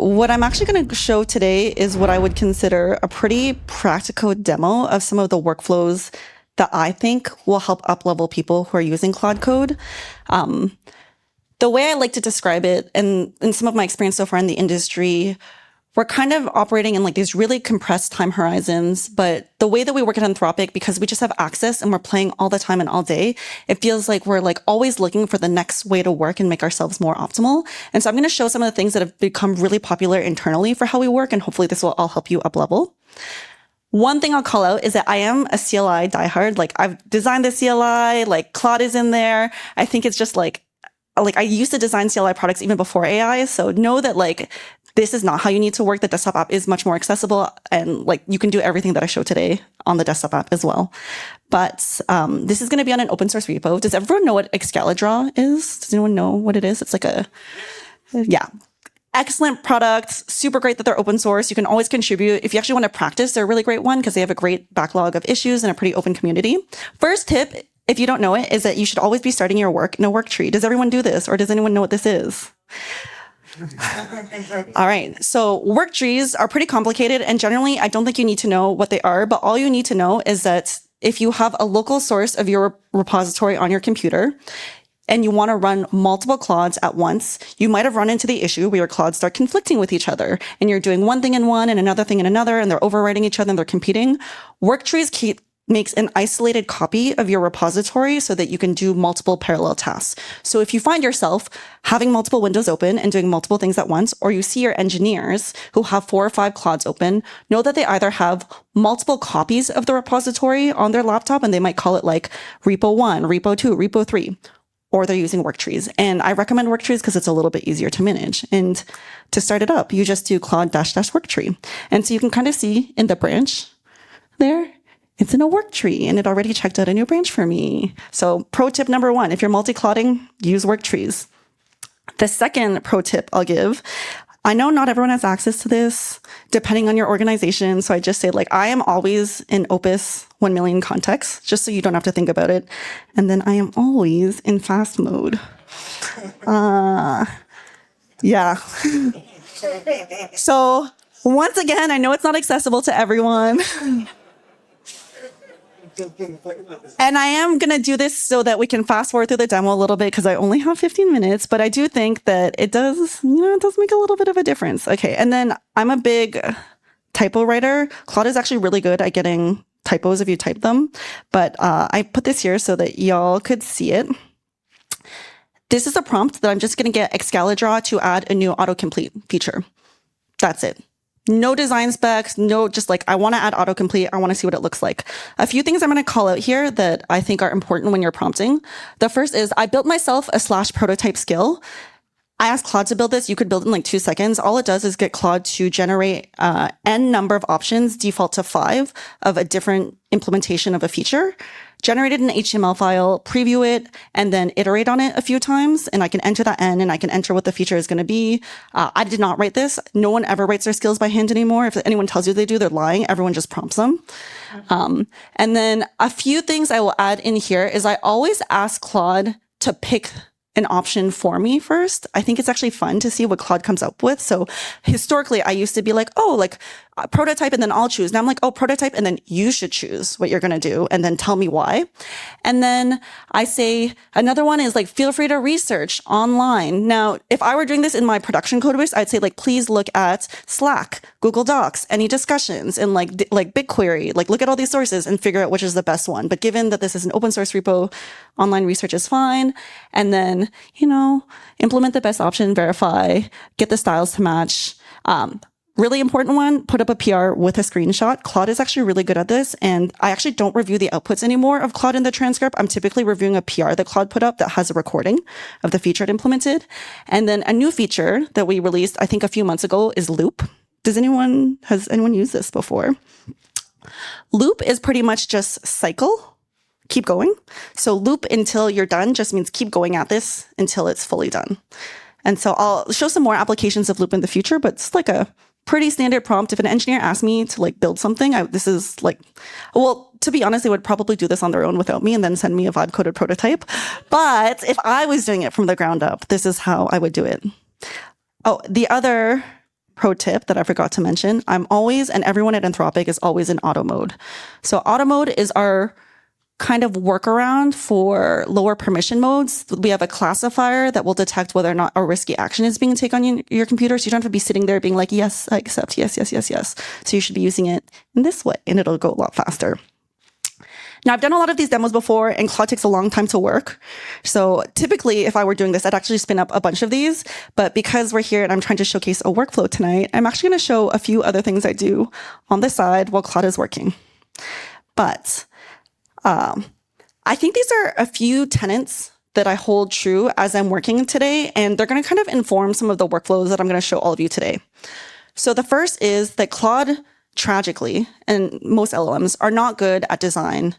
what I'm actually going to show today is what I would consider a pretty practical demo of some of the workflows that I think will help up-level people who are using Claude Code. The way I like to describe it, and in some of my experience so far in the industry, we're kind of operating in like these really compressed time horizons, but the way that we work at Anthropic, because we just have access and we're playing all the time and all day, it feels like we're like always looking for the next way to work and make ourselves more optimal. And so I'm going to show some of the things that have become really popular internally for how we work, and hopefully this will all help you up level. One thing I'll call out is that I am a CLI diehard. Like I've designed the CLI, like Claude is in there. I think it's just like I used to design CLI products even before AI. So know that like, this is not how you need to work. The desktop app is much more accessible, and like you can do everything that I showed today on the desktop app as well. But this is going to be on an open source repo. Does everyone know what Excalidraw is? Does anyone know what it is? It's like excellent product. Super great that they're open source. You can always contribute. If you actually want to practice, they're a really great one because they have a great backlog of issues and a pretty open community. First tip, if you don't know it, is that you should always be starting your work in a work tree. Does everyone do this, or does anyone know what this is? All right. So work trees are pretty complicated, and generally I don't think you need to know what they are, but all you need to know is that if you have a local source of your repository on your computer and you want to run multiple Claudes at once, you might have run into the issue where your Claudes start conflicting with each other and you're doing one thing in one and another thing in another, and they're overwriting each other and they're competing. Work trees makes an isolated copy of your repository so that you can do multiple parallel tasks. So if you find yourself having multiple windows open and doing multiple things at once, or you see your engineers who have 4 or 5 Claudes open, know that they either have multiple copies of the repository on their laptop, and they might call it like repo 1, repo 2, repo 3, or they're using work trees. And I recommend work trees because it's a little bit easier to manage. And to start it up, you just do Claude -- work tree. And so you can kind of see in the branch there, it's in a work tree, and it already checked out a new branch for me. So pro tip number 1, if you're multi-clouding, use work trees. The second pro tip I'll give, I know not everyone has access to this, depending on your organization. So I just say, like, I am always in Opus 1 million context, just so you don't have to think about it. And then I am always in fast mode. Yeah. So once again, I know it's not accessible to everyone. And I am going to do this so that we can fast forward through the demo a little bit because I only have 15 minutes, but I do think that it does make a little bit of a difference. Okay. And then I'm a big typo writer. Claude is actually really good at getting typos if you type them, but I put this here so that y'all could see it. This is a prompt that I'm just going to get Excalidraw to add a new autocomplete feature. That's it. No design specs, no, just like, I want to add autocomplete. I want to see what it looks like. A few things I'm going to call out here that I think are important when you're prompting. The first is I built myself a /prototype skill. I asked Claude to build this. You could build it in like 2 seconds. All it does is get Claude to generate n number of options, default to 5, of a different implementation of a feature, generate it in an HTML file, preview it, and then iterate on it a few times. And I can enter that n, and I can enter what the feature is going to be. I did not write this. No one ever writes their skills by hand anymore. If anyone tells you they do, they're lying. Everyone just prompts them. And then a few things I will add in here is I always ask Claude to pick an option for me first. I think it's actually fun to see what Claude comes up with. So historically, I used to be like, oh, like prototype and then I'll choose. Now I'm like, oh, prototype and then you should choose what you're going to do and then tell me why. And then I say another one is like, feel free to research online. Now, if I were doing this in my production code base, I'd say like, please look at Slack, Google Docs, any discussions, and like BigQuery, like look at all these sources and figure out which is the best one. But given that this is an open source repo, online research is fine. And then, implement the best option, verify, get the styles to match. Really important one, put up a PR with a screenshot. Claude is actually really good at this. And I actually don't review the outputs anymore of Claude in the transcript. I'm typically reviewing a PR that Claude put up that has a recording of the feature it implemented. And then a new feature that we released, I think a few months ago, is Loop. Has anyone used this before? Loop is pretty much just cycle, keep going. So loop until you're done just means keep going at this until it's fully done. And so I'll show some more applications of loop in the future, but it's like a pretty standard prompt. If an engineer asks me to like build something, this is like, well, to be honest, they would probably do this on their own without me and then send me a vibe coded prototype. But if I was doing it from the ground up, this is how I would do it. Oh, the other pro tip that I forgot to mention, I'm always, and everyone at Anthropic is always in auto mode. So auto mode is our kind of workaround for lower permission modes. We have a classifier that will detect whether or not a risky action is being taken on your computer. So you don't have to be sitting there being like, yes, I accept, yes, yes, yes, yes. So you should be using it in this way and it'll go a lot faster. Now, I've done a lot of these demos before, and Claude takes a long time to work. So typically, if I were doing this, I'd actually spin up a bunch of these. But because we're here and I'm trying to showcase a workflow tonight, I'm actually going to show a few other things I do on the side while Claude is working. But I think these are a few tenets that I hold true as I'm working today, and they're going to kind of inform some of the workflows that I'm going to show all of you today. So the first is that Claude, tragically, and most LLMs are not good at design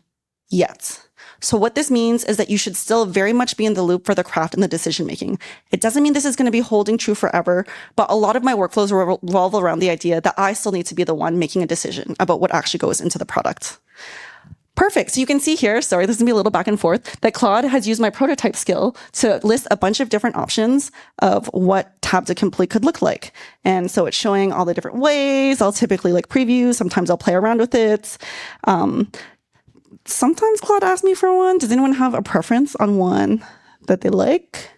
yet. So what this means is that you should still very much be in the loop for the craft and the decision making. It doesn't mean this is going to be holding true forever, but a lot of my workflows revolve around the idea that I still need to be the one making a decision about what actually goes into the product. Perfect. So you can see here, sorry, this is going to be a little back and forth, that Claude has used my prototype skill to list a bunch of different options of what tab to complete could look like. And so it's showing all the different ways. I'll typically like preview. Sometimes I'll play around with it. Sometimes Claude asks me for one. Does anyone have a preference on one that they like?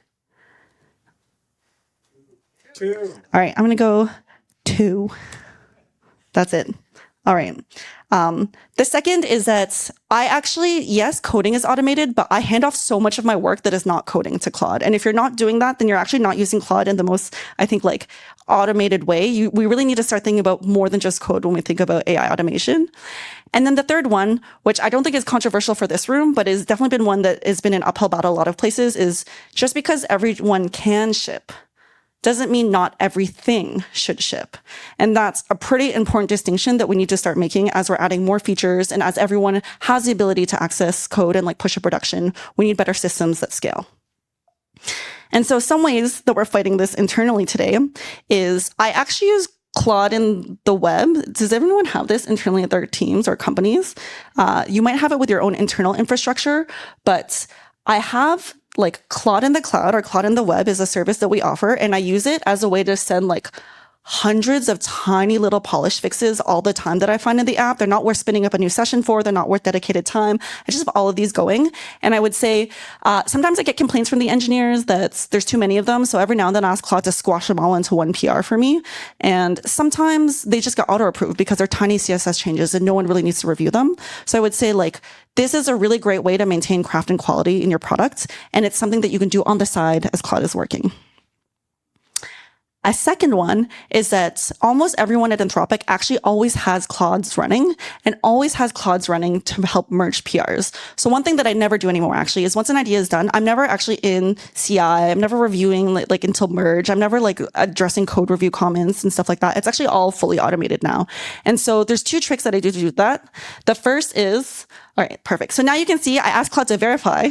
2. All right, I'm going to go 2. That's it. All right. The second is that I actually, yes, coding is automated, but I hand off so much of my work that is not coding to Claude. And if you're not doing that, then you're actually not using Claude in the most, I think, like automated way. We really need to start thinking about more than just code when we think about AI automation. And then the third one, which I don't think is controversial for this room, but has definitely been one that has been an uphill battle a lot of places, is just because everyone can ship doesn't mean not everything should ship. And that's a pretty important distinction that we need to start making as we're adding more features and as everyone has the ability to access code and like push a production. We need better systems that scale. And so some ways that we're fighting this internally today is I actually use Claude in the web. Does everyone have this internally at their teams or companies? You might have it with your own internal infrastructure, but I have like Claude in the cloud or Claude in the web is a service that we offer. And I use it as a way to send like hundreds of tiny little polish fixes all the time that I find in the app. They're not worth spinning up a new session for. They're not worth dedicated time. I just have all of these going. And I would say, sometimes I get complaints from the engineers that there's too many of them. So every now and then I ask Claude to squash them all into one PR for me. And sometimes they just get auto-approved because they're tiny CSS changes and no one really needs to review them. So I would say like, this is a really great way to maintain craft and quality in your product. And it's something that you can do on the side as Claude is working. A second one is that almost everyone at Anthropic actually always has Claudes running and always has Claudes running to help merge PRs. So one thing that I never do anymore actually is once an idea is done, I'm never actually in CI. I'm never reviewing like until merge. I'm never like addressing code review comments and stuff like that. It's actually all fully automated now. And so there's 2 tricks that I do to do that. The first is, all right, perfect. So now you can see I asked Claude to verify.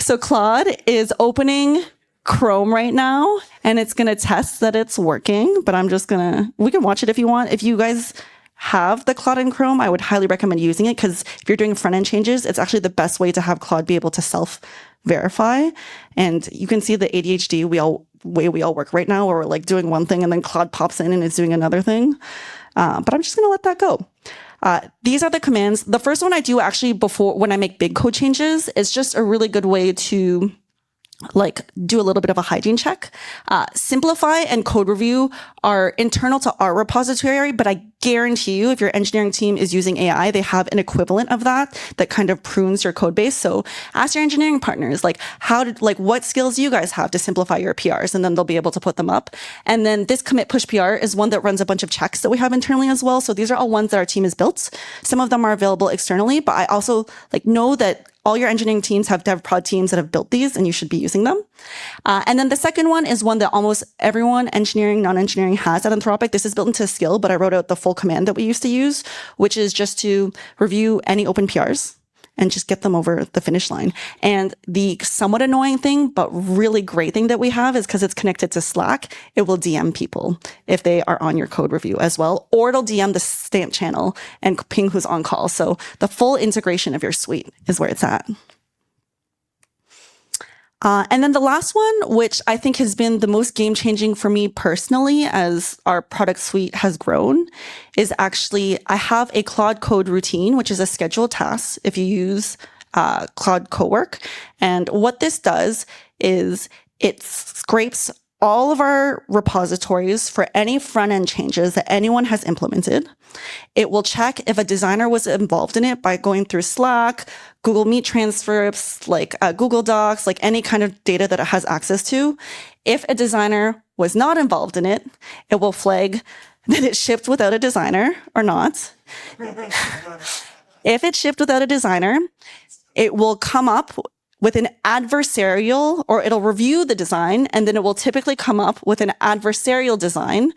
So Claude is opening Chrome right now, and it's going to test that it's working, but I'm just going to, we can watch it if you want. If you guys have the Claude in Chrome, I would highly recommend using it because if you're doing front-end changes, it's actually the best way to have Claude be able to self-verify. And you can see the ADHD way we all work right now, where we're like doing one thing and then Claude pops in and it's doing another thing. But I'm just going to let that go. These are the commands. The first one I do actually before when I make big code changes is just a really good way to like do a little bit of a hygiene check. Simplify and code review are internal to our repository, but I guarantee you if your engineering team is using AI, they have an equivalent of that kind of prunes your code base. So ask your engineering partners, like what skills do you guys have to simplify your PRs? And then they'll be able to put them up. And then this commit push PR is one that runs a bunch of checks that we have internally as well. So these are all ones that our team has built. Some of them are available externally, but I also know that all your engineering teams have dev prod teams that have built these and you should be using them. And then the second one is one that almost everyone, engineering, non-engineering, has at Anthropic. This is built into a skill, but I wrote out the full command that we used to use, which is just to review any open PRs and just get them over the finish line. And the somewhat annoying thing, but really great thing that we have is because it's connected to Slack, it will DM people if they are on your code review as well, or it'll DM the stamp channel and ping who's on call. So the full integration of your suite is where it's at. And then the last one, which I think has been the most game-changing for me personally as our product suite has grown, is actually I have a Claude Code routine, which is a scheduled task if you use Claude Cowork. And what this does is it scrapes all of our repositories for any front-end changes that anyone has implemented. It will check if a designer was involved in it by going through Slack, Google Meet transcripts, like Google Docs, like any kind of data that it has access to. If a designer was not involved in it, it will flag that it shipped without a designer or not. If it shipped without a designer, it will come up with an adversarial, or it'll review the design, and then it will typically come up with an adversarial design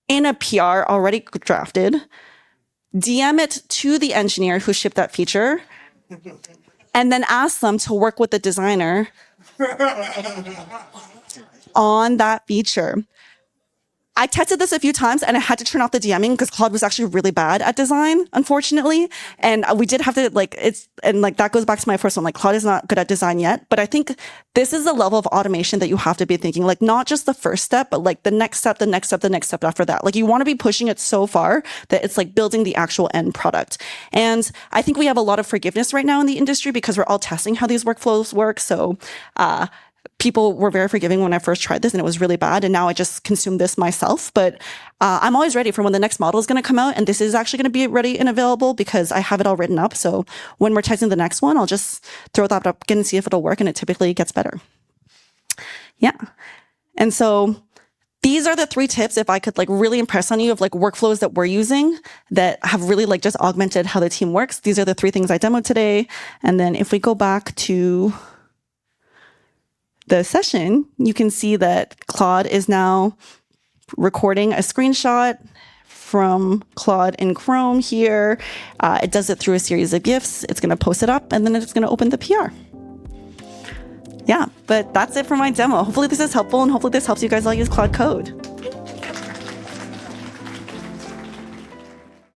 in a PR already drafted, DM it to the engineer who shipped that feature, and then ask them to work with the designer on that feature. I tested this a few times and I had to turn off the DMing because Claude was actually really bad at design, unfortunately. And we did have to that goes back to my first one, Claude is not good at design yet. But I think this is the level of automation that you have to be thinking, not just the first step, but the next step, the next step, the next step after that. You want to be pushing it so far that it's building the actual end product. And I think we have a lot of forgiveness right now in the industry because we're all testing how these workflows work. So, people were very forgiving when I first tried this and it was really bad. And now I just consume this myself. But I'm always ready for when the next model is going to come out. And this is actually going to be ready and available because I have it all written up. So when we're testing the next one, I'll just throw that up again and see if it'll work. And it typically gets better. Yeah. And so these are the 3 tips, if I could really impress on you, of workflows that we're using that have really just augmented how the team works. These are the 3 things I demoed today. And then if we go back to the session, you can see that Claude is now recording a screenshot from Claude in Chrome here. It does it through a series of GIFs. It's going to post it up, and then it's going to open the PR. Yeah, but that's it for my demo. Hopefully this is helpful, and hopefully this helps you guys all use Claude Code.